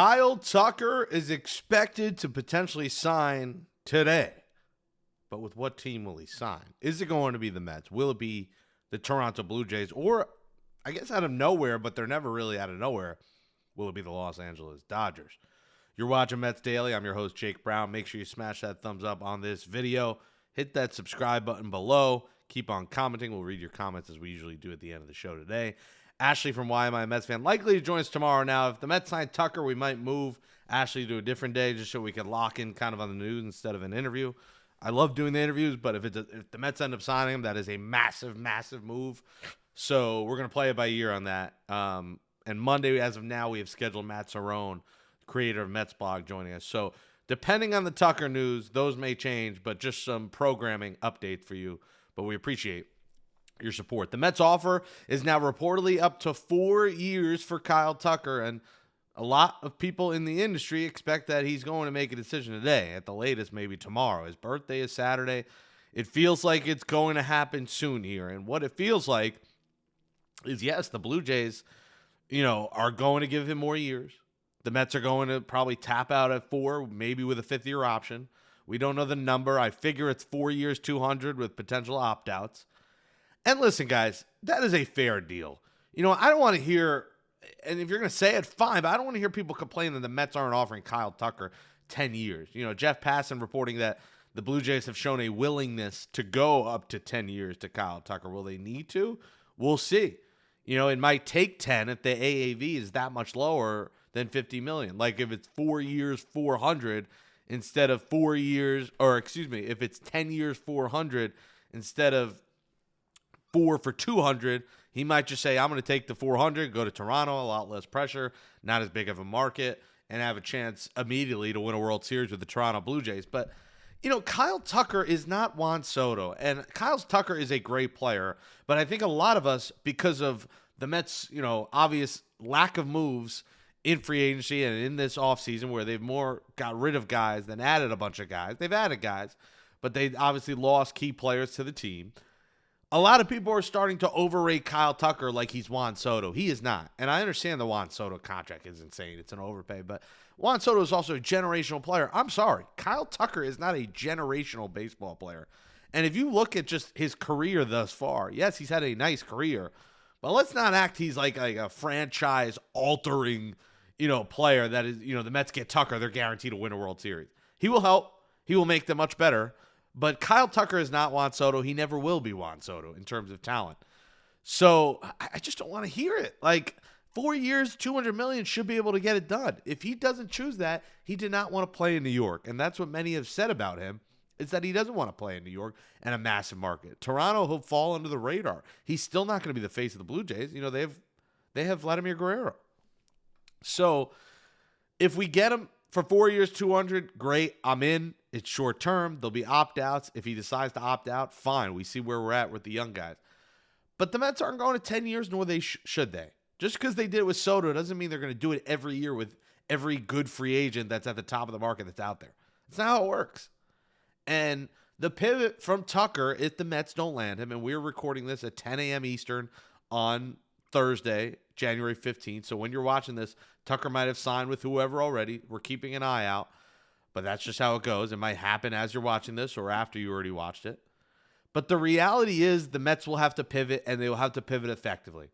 Kyle Tucker is expected to potentially sign today. But with what team will he sign? Is it going to be the Mets? Will it be the Toronto Blue Jays? Or, I guess out of nowhere, but they're never really out of nowhere, will it be the Los Angeles Dodgers? You're watching Mets Daily. I'm your host, Jake Brown. Make sure you smash that thumbs up on this video. Hit that subscribe button below. Keep on commenting. We'll read your comments as we usually do at the end of the show today. Ashley from Why Am I a Mets Fan likely to join us tomorrow. Now, if the Mets sign Tucker, we might move Ashley to a different day just so we can lock in kind of on the news instead of an interview. I love doing the interviews, but if the Mets end up signing him, that is a massive, massive move. So we're going to play it by ear on that. And Monday, as of now, we have scheduled Matt Cerrone, creator of Mets Blog, joining us. So depending on the Tucker news, those may change, but just some programming updates for you. But we appreciate your support. The Mets offer is now reportedly up to 4 years for Kyle Tucker, and a lot of people in the industry expect that he's going to make a decision today, at the latest maybe tomorrow. His birthday is Saturday. It feels like it's going to happen soon here, and what it feels like is, yes, the Blue Jays, are going to give him more years. The Mets are going to probably tap out at 4, maybe with a 5th-year option. We don't know the number. I figure it's 4 years, 200 with potential opt-outs. And listen, guys, that is a fair deal. I don't want to hear, and if you're going to say it, fine, but I don't want to hear people complain that the Mets aren't offering Kyle Tucker 10 years. Jeff Passan reporting that the Blue Jays have shown a willingness to go up to 10 years to Kyle Tucker. Will they need to? We'll see. It might take 10 if the AAV is that much lower than $50 million. Like if it's 4 years, 400 instead of 4 years, if it's 10 years, 400 instead of 4 for 200, he might just say, I'm going to take the 400, go to Toronto, a lot less pressure, not as big of a market, and have a chance immediately to win a World Series with the Toronto Blue Jays. But, Kyle Tucker is not Juan Soto, and Kyle Tucker is a great player, but I think a lot of us, because of the Mets, obvious lack of moves in free agency and in this offseason where they've more got rid of guys than added a bunch of guys. They've added guys, but they obviously lost key players to the team. A lot of people are starting to overrate Kyle Tucker like he's Juan Soto. He is not. And I understand the Juan Soto contract is insane. It's an overpay. But Juan Soto is also a generational player. I'm sorry. Kyle Tucker is not a generational baseball player. And if you look at just his career thus far, yes, he's had a nice career. But let's not act he's like a franchise-altering, player that is, the Mets get Tucker, they're guaranteed to win a World Series. He will help. He will make them much better. But Kyle Tucker is not Juan Soto. He never will be Juan Soto in terms of talent. So I just don't want to hear it. Like 4 years, $200 million should be able to get it done. If he doesn't choose that, he did not want to play in New York. And that's what many have said about him, is that he doesn't want to play in New York and a massive market. Toronto, he'll fall under the radar. He's still not going to be the face of the Blue Jays. They have Vladimir Guerrero. So if we get him for 4 years, 200, great. I'm in. It's short term. There'll be opt-outs. If he decides to opt out, fine. We see where we're at with the young guys. But the Mets aren't going to 10 years, nor should they. Just because they did it with Soto doesn't mean they're going to do it every year with every good free agent that's at the top of the market that's out there. That's not how it works. And the pivot from Tucker, if the Mets don't land him, and we're recording this at 10 a.m. Eastern on Thursday, January 15th. So when you're watching this, Tucker might have signed with whoever already. We're keeping an eye out. But that's just how it goes. It might happen as you're watching this or after you already watched it. But the reality is the Mets will have to pivot, and they will have to pivot effectively.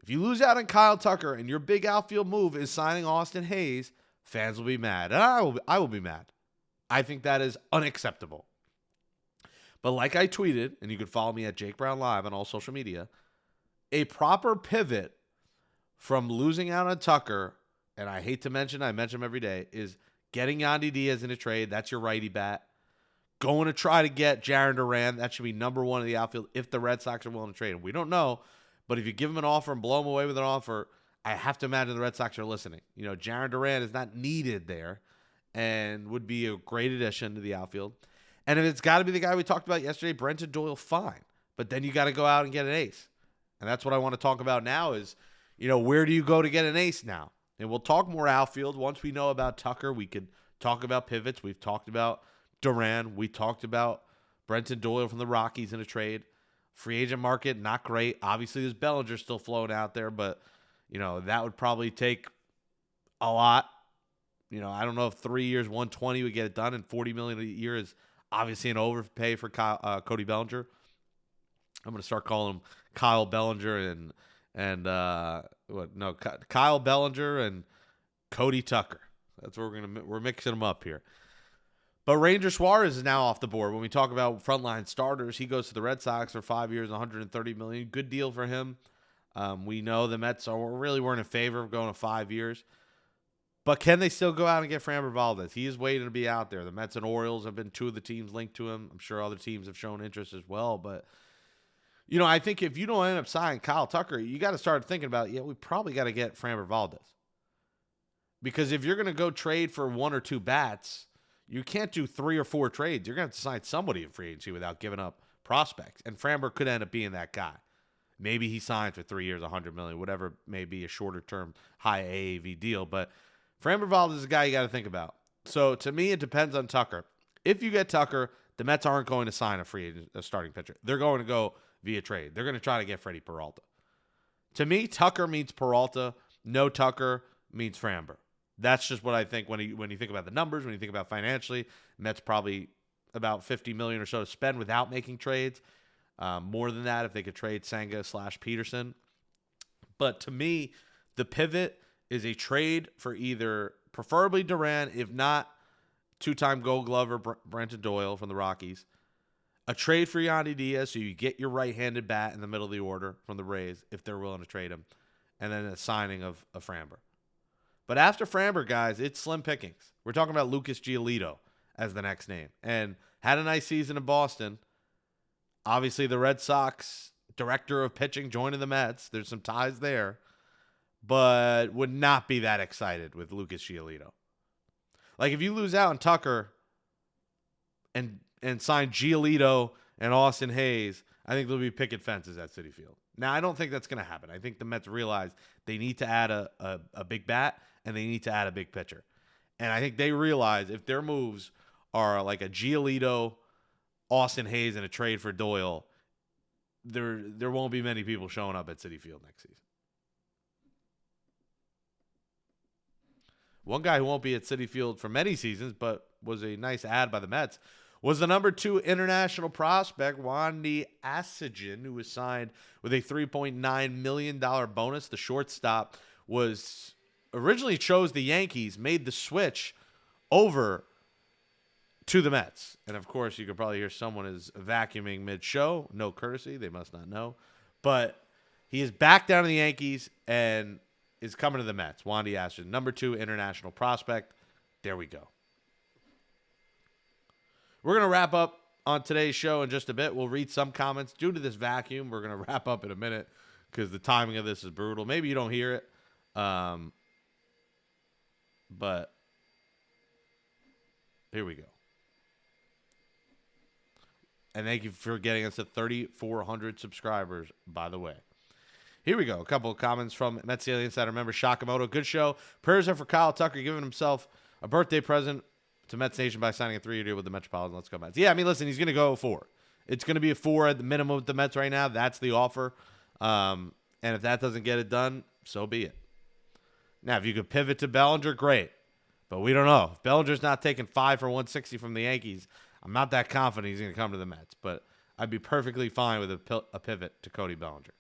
If you lose out on Kyle Tucker and your big outfield move is signing Austin Hayes, fans will be mad. And I will be mad. I think that is unacceptable. But like I tweeted, and you can follow me at Jake Brown Live on all social media, a proper pivot from losing out on Tucker, and I hate to mention, I mention him every day, is getting Yandy Diaz in a trade. That's your righty bat. Going to try to get Jarren Duran. That should be number one in the outfield if the Red Sox are willing to trade him. We don't know, but if you give him an offer and blow him away with an offer, I have to imagine the Red Sox are listening. Jarren Duran is not needed there and would be a great addition to the outfield. And if it's got to be the guy we talked about yesterday, Brenton Doyle, fine. But then you got to go out and get an ace. And that's what I want to talk about now is, where do you go to get an ace now? And we'll talk more outfield. Once we know about Tucker, we could talk about pivots. We've talked about Duran. We talked about Brenton Doyle from the Rockies in a trade. Free agent market, not great. Obviously, there's Bellinger still floating out there, but, that would probably take a lot. I don't know if 3 years, 120 would get it done, and $40 million a year is obviously an overpay for Cody Bellinger. I'm going to start calling him Kyle Bellinger Kyle Bellinger and Cody Tucker. That's what we're mixing them up here. But Ranger Suarez is now off the board. When we talk about frontline starters, he goes to the Red Sox for 5 years, $130 million. Good deal for him. We know the Mets weren't in favor of going to 5 years. But can they still go out and get Framber Valdez? He is waiting to be out there. The Mets and Orioles have been two of the teams linked to him. I'm sure other teams have shown interest as well. But, I think if you don't end up signing Kyle Tucker, you got to start thinking about, we probably got to get Framber Valdez. Because if you're going to go trade for one or two bats, you can't do 3 or 4 trades. You're going to have to sign somebody in free agency without giving up prospects. And Framber could end up being that guy. Maybe he signs for 3 years, $100 million, whatever may be a shorter-term, high AAV deal. But Framber Valdez is a guy you got to think about. So, to me, it depends on Tucker. If you get Tucker, the Mets aren't going to sign a starting pitcher. They're going to go via trade. They're going to try to get Freddie Peralta. To me, Tucker means Peralta. No Tucker means Framber. That's just what I think when you think about the numbers, when you think about financially. Mets probably about $50 million or so to spend without making trades. More than that if they could trade Senga/Peterson. But to me, the pivot is a trade for either preferably Duran, if not two-time Gold Glover Brenton Doyle from the Rockies. A trade for Yandy Diaz so you get your right-handed bat in the middle of the order from the Rays if they're willing to trade him. And then a signing of Framber. But after Framber, guys, it's slim pickings. We're talking about Lucas Giolito as the next name. And had a nice season in Boston. Obviously, the Red Sox director of pitching joining the Mets. There's some ties there. But would not be that excited with Lucas Giolito. Like, if you lose out on Tucker and sign Giolito and Austin Hayes, I think there'll be picket fences at Citi Field. Now, I don't think that's going to happen. I think the Mets realize they need to add a big bat and they need to add a big pitcher. And I think they realize if their moves are like a Giolito, Austin Hayes, and a trade for Doyle, there won't be many people showing up at Citi Field next season. One guy who won't be at Citi Field for many seasons, but was a nice ad by the Mets, was the number 2 international prospect, Wandy Asigan, who was signed with a $3.9 million bonus. The shortstop was originally chose the Yankees, made the switch over to the Mets. And, of course, you could probably hear someone is vacuuming mid-show. No courtesy. They must not know. But he is back down to the Yankees and is coming to the Mets. Wandy Asigan, number 2 international prospect. There we go. We're going to wrap up on today's show in just a bit. We'll read some comments. Due to this vacuum, we're going to wrap up in a minute because the timing of this is brutal. Maybe you don't hear it. But here we go. And thank you for getting us to 3,400 subscribers, by the way. Here we go. A couple of comments from Mets Daily Insider member Shakamoto. Good show. Prayers are for Kyle Tucker giving himself a birthday present to Mets Nation by signing a 3-year deal with the Metropolitans. Let's go Mets. Yeah, I mean, listen, he's going to go 4. It's going to be a 4 at the minimum with the Mets right now. That's the offer. And if that doesn't get it done, so be it. Now, if you could pivot to Bellinger, great. But we don't know. If Bellinger's not taking 5 for 160 from the Yankees, I'm not that confident he's going to come to the Mets. But I'd be perfectly fine with a pivot to Cody Bellinger.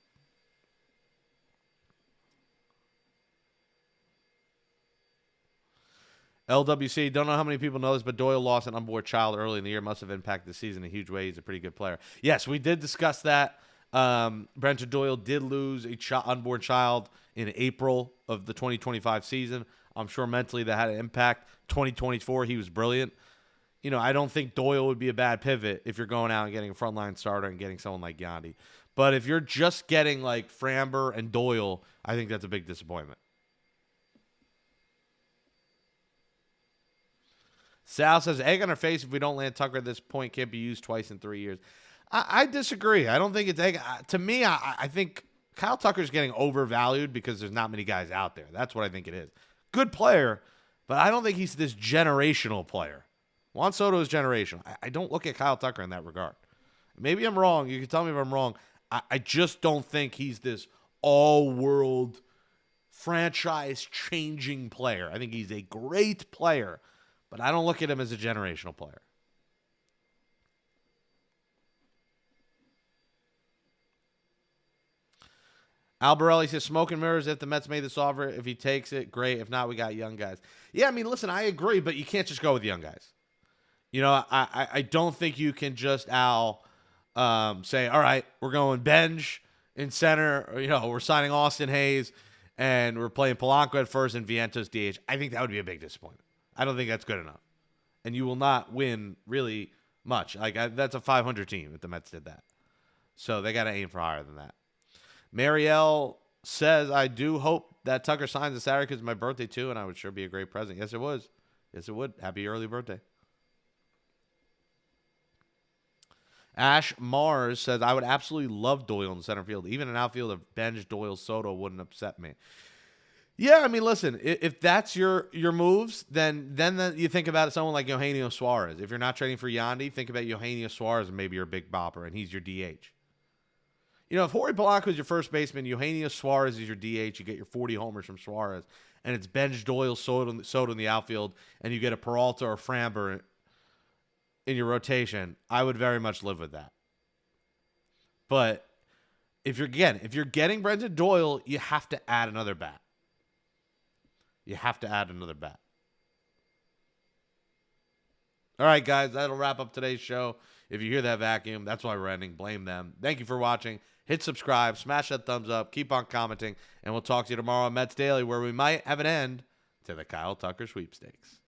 LWC, don't know how many people know this, but Doyle lost an unborn child early in the year. Must have impacted the season in a huge way. He's a pretty good player. Yes, we did discuss that. Brenton Doyle did lose a unborn child in April of the 2025 season. I'm sure mentally that had an impact. 2024, he was brilliant. I don't think Doyle would be a bad pivot if you're going out and getting a frontline starter and getting someone like Yandy. But if you're just getting like Framber and Doyle, I think that's a big disappointment. Sal says, egg on our face if we don't land Tucker at this point. Can't be used twice in 3 years. I disagree. I don't think it's egg. To me, I think Kyle Tucker's getting overvalued because there's not many guys out there. That's what I think it is. Good player, but I don't think he's this generational player. Juan Soto is generational. I don't look at Kyle Tucker in that regard. Maybe I'm wrong. You can tell me if I'm wrong. I just don't think he's this all-world franchise-changing player. I think he's a great player, but I don't look at him as a generational player. Albarelli says, smoke and mirrors if the Mets made this offer. If he takes it, great. If not, we got young guys. Yeah, I mean, listen, I agree, but you can't just go with young guys. You know, I don't think you can just, Al, say, all right, we're going Benj in center. Or, you know, we're signing Austin Hayes, and we're playing Polanco at first and Vientos DH. I think that would be a big disappointment. I don't think that's good enough. And you will not win really much. That's a 500 team if the Mets did that. So they got to aim for higher than that. Marielle says, I do hope that Tucker signs this Saturday because it's my birthday too, and I would sure be a great present. Yes, it was. Yes, it would. Happy early birthday. Ash Mars says, I would absolutely love Doyle in the center field. Even an outfield of Benj, Doyle, Soto wouldn't upset me. Yeah, I mean, listen, if that's your moves, then you think about someone like Eugenio Suarez. If you're not trading for Yandy, think about Eugenio Suarez and maybe your big bopper, and he's your DH. You know, if Jorge Polanco is your first baseman, Eugenio Suarez is your DH, you get your 40 homers from Suarez, and it's Benj, Doyle, Soto in the outfield, and you get a Peralta or Framber in your rotation, I would very much live with that. But if you're getting Brendan Doyle, you have to add another bat. You have to add another bat. All right, guys, that'll wrap up today's show. If you hear that vacuum, that's why we're ending. Blame them. Thank you for watching. Hit subscribe, smash that thumbs up, keep on commenting, and we'll talk to you tomorrow on Mets Daily, where we might have an end to the Kyle Tucker sweepstakes.